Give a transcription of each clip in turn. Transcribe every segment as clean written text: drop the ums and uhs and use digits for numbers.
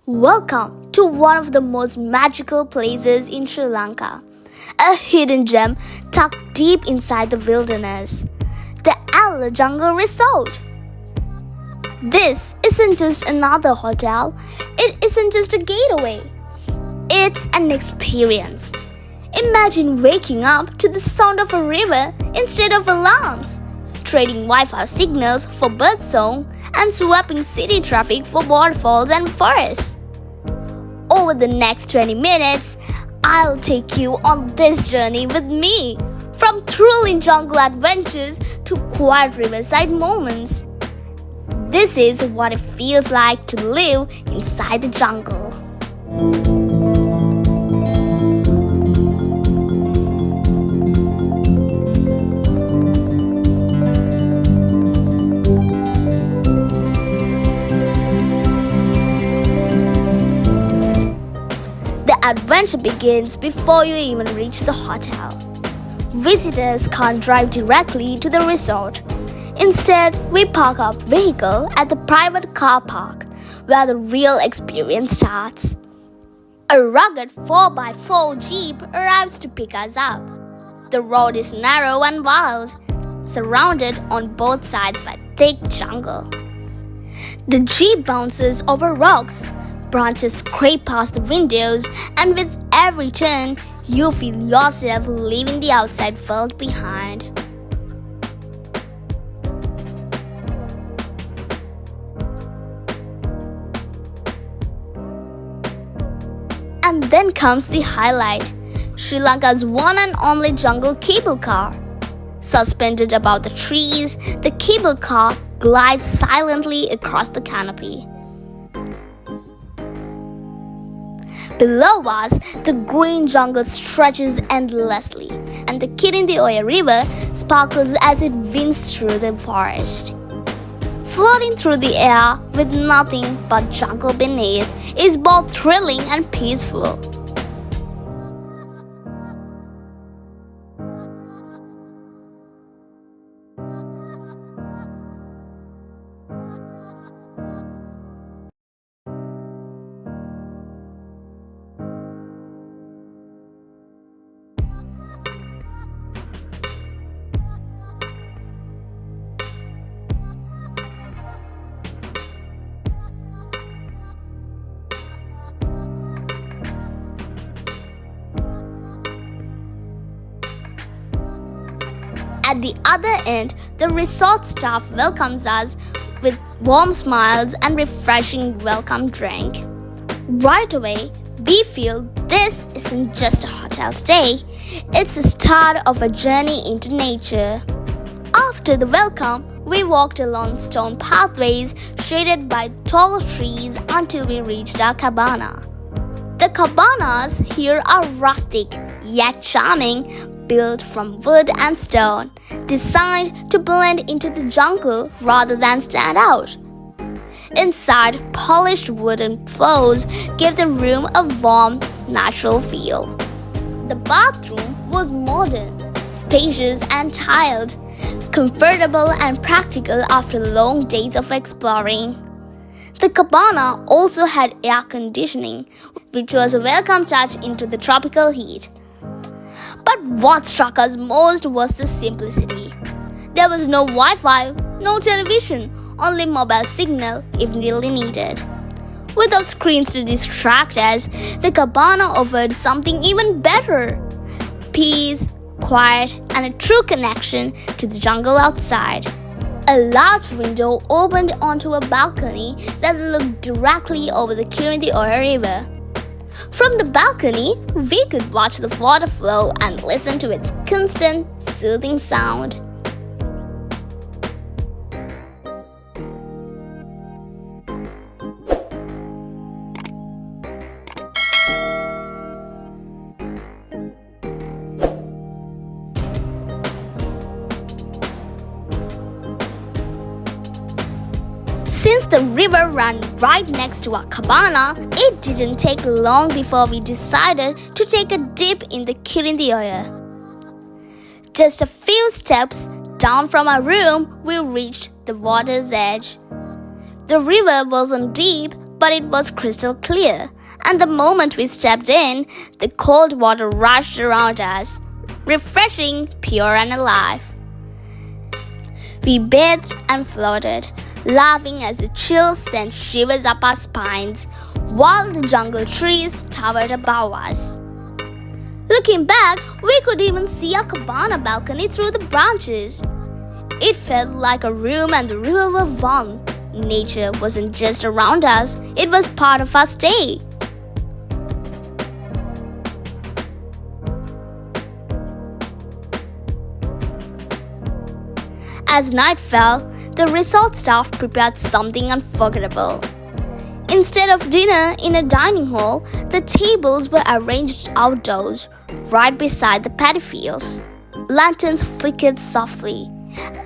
Welcome to one of the most magical places in Sri Lanka, a hidden gem tucked deep inside the wilderness, the Al Jungle Resort. This isn't just another hotel, it isn't just a getaway, it's an experience. Imagine waking up to the sound of a river instead of alarms, trading Wi-Fi signals for birdsong, and swapping city traffic for waterfalls and forests. Over the next 20 minutes, I'll take you on this journey with me, from thrilling jungle adventures to quiet riverside moments. This is what it feels like to live inside the jungle. The adventure begins before you even reach the hotel. Visitors can't drive directly to the resort. Instead, we park our vehicle at the private car park, where the real experience starts. A rugged 4x4 Jeep arrives to pick us up. The road is narrow and wild, surrounded on both sides by thick jungle. The Jeep bounces over rocks, branches scrape past the windows, and with every turn, you feel yourself leaving the outside world behind. And then comes the highlight, Sri Lanka's one and only jungle cable car. Suspended above the trees, the cable car glides silently across the canopy. Below us, the green jungle stretches endlessly, and the Kirindi Oya river sparkles as it winds through the forest. Floating through the air with nothing but jungle beneath is both thrilling and peaceful. At the other end, the resort staff welcomes us with warm smiles and refreshing welcome drink. Right away, we feel this isn't just a hotel stay, it's the start of a journey into nature. After the welcome, we walked along stone pathways shaded by tall trees until we reached our cabana. The cabanas here are rustic yet charming, built from wood and stone, designed to blend into the jungle rather than stand out. Inside, polished wooden floors give the room a warm, natural feel. The bathroom was modern, spacious and tiled, comfortable and practical after long days of exploring. The cabana also had air conditioning, which was a welcome touch into the tropical heat. But what struck us most was the simplicity. There was no Wi-Fi, no television, only mobile signal if really needed. Without screens to distract us, the cabana offered something even better: peace, quiet, and a true connection to the jungle outside. A large window opened onto a balcony that looked directly over the Kirindi Oya river. From the balcony, we could watch the water flow and listen to its constant, soothing sound. Since the river ran right next to our cabana, it didn't take long before we decided to take a dip in the Kirindi Oya. Just a few steps down from our room, we reached the water's edge. The river wasn't deep, but it was crystal clear, and the moment we stepped in, the cold water rushed around us, refreshing, pure and alive. We bathed and floated, laughing as the chills sent shivers up our spines, while the jungle trees towered above us. Looking back, we could even see our cabana balcony through the branches. It felt like a room and the river were one. Nature wasn't just around us, it was part of our stay. As night fell, the resort staff prepared something unforgettable. Instead of dinner in a dining hall, the tables were arranged outdoors, right beside the paddy fields. Lanterns flickered softly.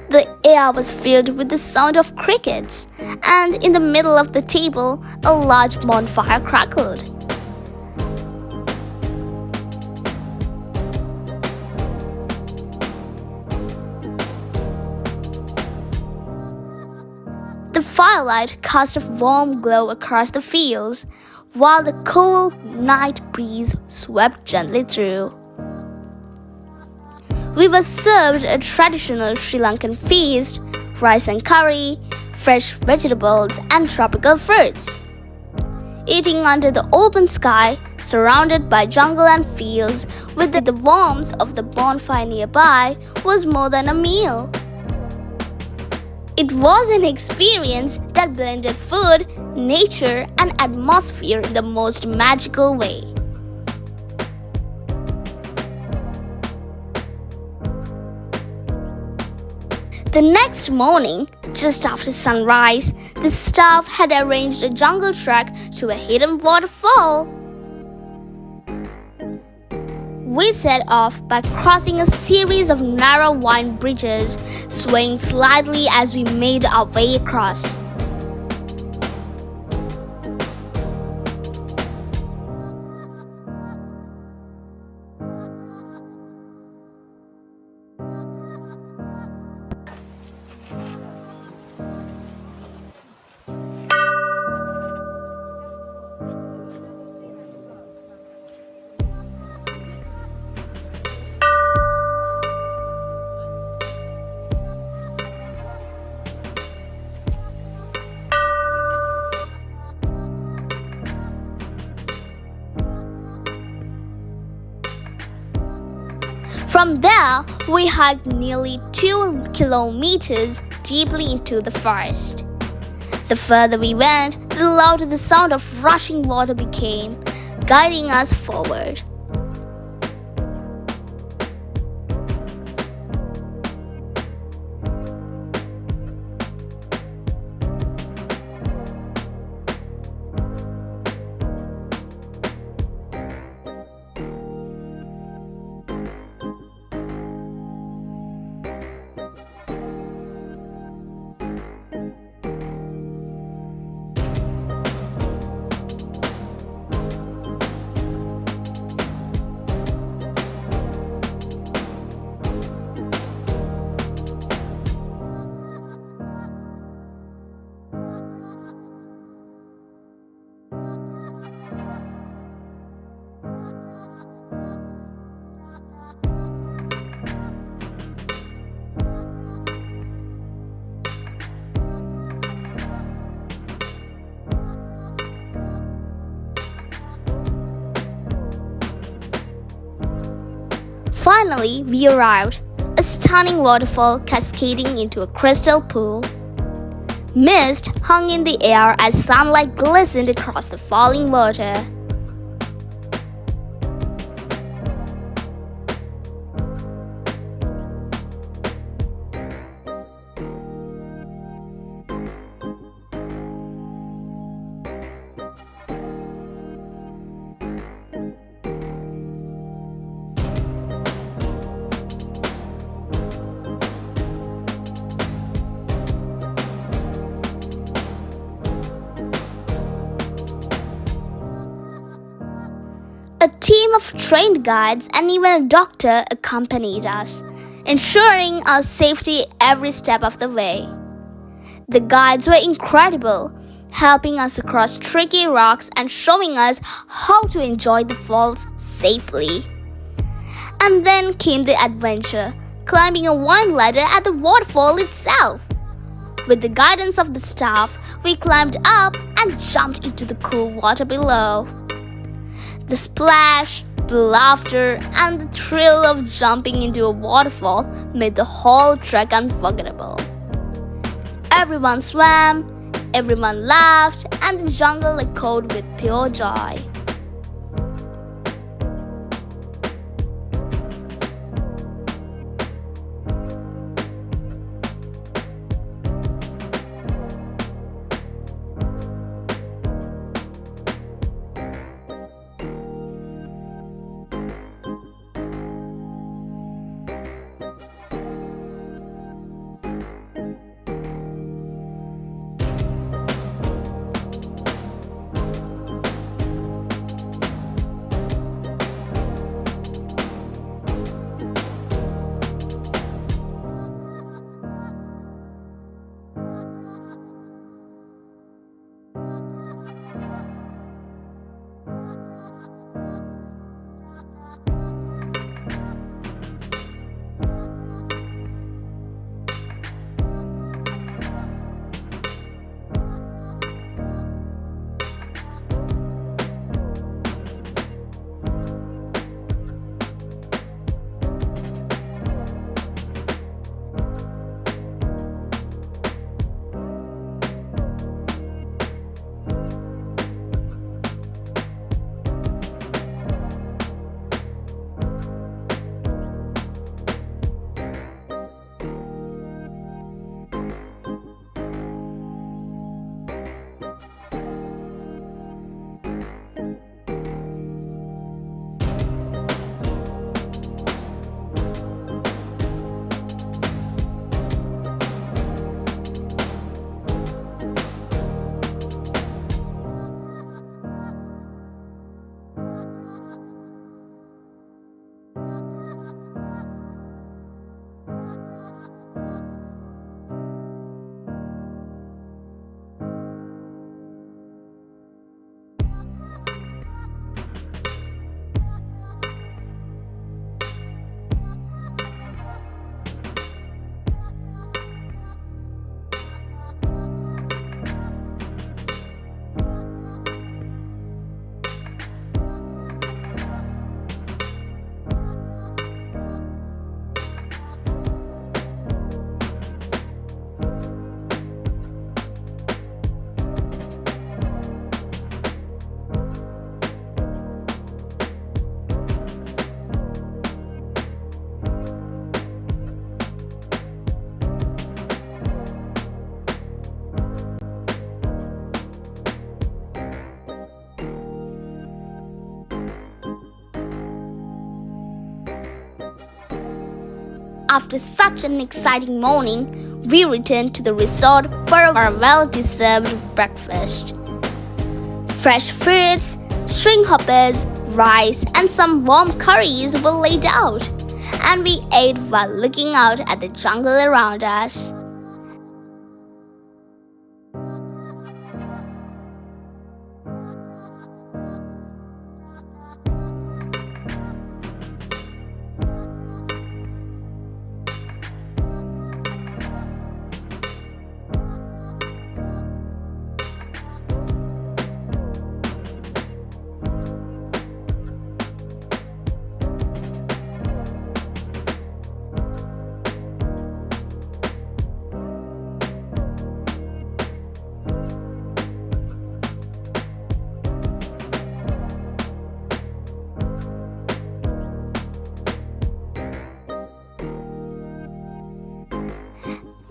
The air was filled with the sound of crickets, and in the middle of the table, a large bonfire crackled. The firelight cast a warm glow across the fields, while the cool night breeze swept gently through. We were served a traditional Sri Lankan feast, rice and curry, fresh vegetables and tropical fruits. Eating under the open sky, surrounded by jungle and fields, with the warmth of the bonfire nearby, was more than a meal. It was an experience that blended food, nature, and atmosphere in the most magical way. The next morning, just after sunrise, the staff had arranged a jungle trek to a hidden waterfall. We set off by crossing a series of narrow wine bridges, swaying slightly as we made our way across. From there, we hiked nearly 2 kilometers deeply into the forest. The further we went, the louder the sound of rushing water became, guiding us forward. Finally, we arrived, a stunning waterfall cascading into a crystal pool. Mist hung in the air as sunlight glistened across the falling water. A team of trained guides and even a doctor accompanied us, ensuring our safety every step of the way. The guides were incredible, helping us across tricky rocks and showing us how to enjoy the falls safely. And then came the adventure, climbing a wine ladder at the waterfall itself. With the guidance of the staff, we climbed up and jumped into the cool water below. The splash, the laughter, and the thrill of jumping into a waterfall made the whole trek unforgettable. Everyone swam, everyone laughed, and the jungle echoed with pure joy. After such an exciting morning, we returned to the resort for our well-deserved breakfast. Fresh fruits, string hoppers, rice, and some warm curries were laid out, and we ate while looking out at the jungle around us.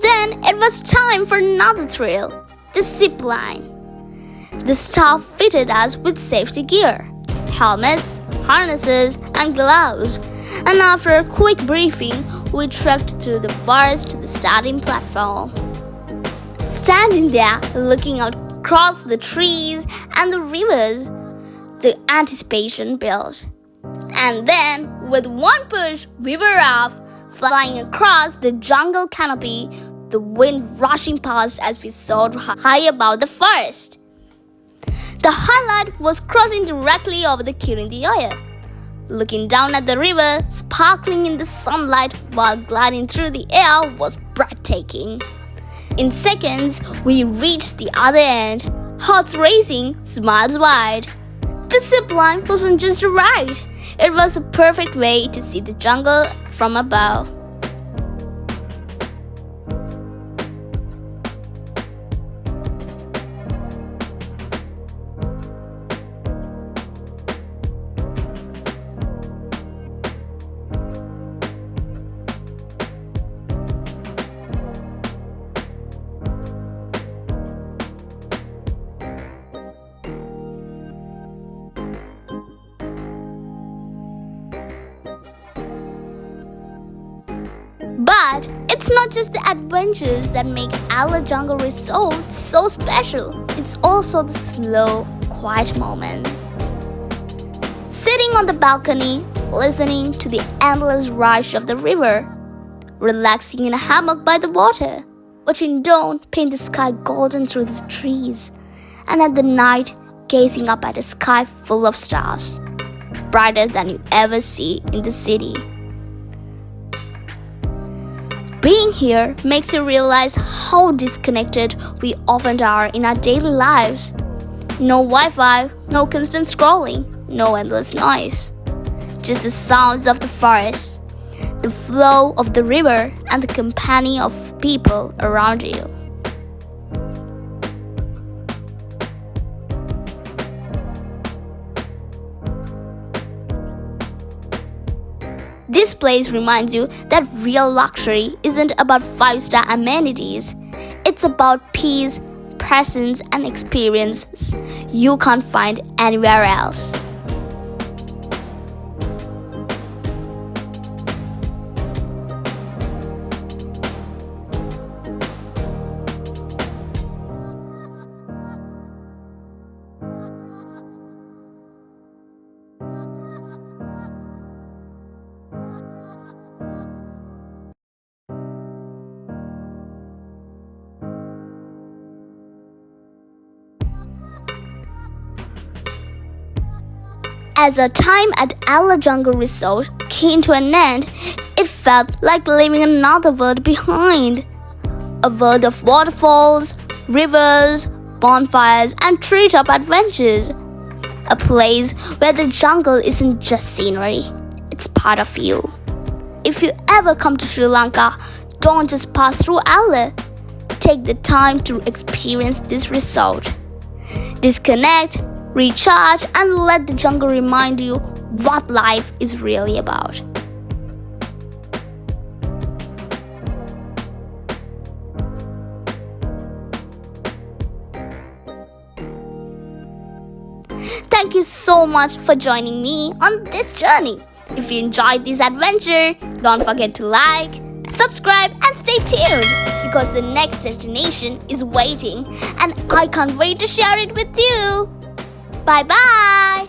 Then it was time for another thrill, the zipline. The staff fitted us with safety gear, helmets, harnesses, and gloves, and after a quick briefing, we trekked through the forest to the starting platform. Standing there, looking out across the trees and the rivers, the anticipation built. And then, with one push, we were off, flying across the jungle canopy the wind rushing past as we soared high above the forest. The highlight was crossing directly over the Kirindi Oya. Looking down at the river, sparkling in the sunlight while gliding through the air was breathtaking. In seconds, we reached the other end, hearts racing, smiles wide. The zipline wasn't just a ride, it was a perfect way to see the jungle from above. But it's not just the adventures that make Ala Jungle Resort so special. It's also the slow, quiet moments. Sitting on the balcony, listening to the endless rush of the river, relaxing in a hammock by the water, watching dawn paint the sky golden through the trees, and at the night, gazing up at a sky full of stars, brighter than you ever see in the city. Being here makes you realize how disconnected we often are in our daily lives. No Wi-Fi, no constant scrolling, no endless noise. Just the sounds of the forest, the flow of the river, and the company of people around you. This place reminds you that real luxury isn't about 5-star amenities. It's about peace, presence, and experiences you can't find anywhere else. As our time at Ala Jungle Resort came to an end, it felt like leaving another world behind. A world of waterfalls, rivers, bonfires, and treetop adventures. A place where the jungle isn't just scenery, it's part of you. If you ever come to Sri Lanka, don't just pass through Ala. Take the time to experience this resort. Disconnect, recharge, and let the jungle remind you what life is really about. Thank you so much for joining me on this journey. If you enjoyed this adventure, don't forget to like, subscribe, and stay tuned because the next destination is waiting and I can't wait to share it with you. Bye-bye!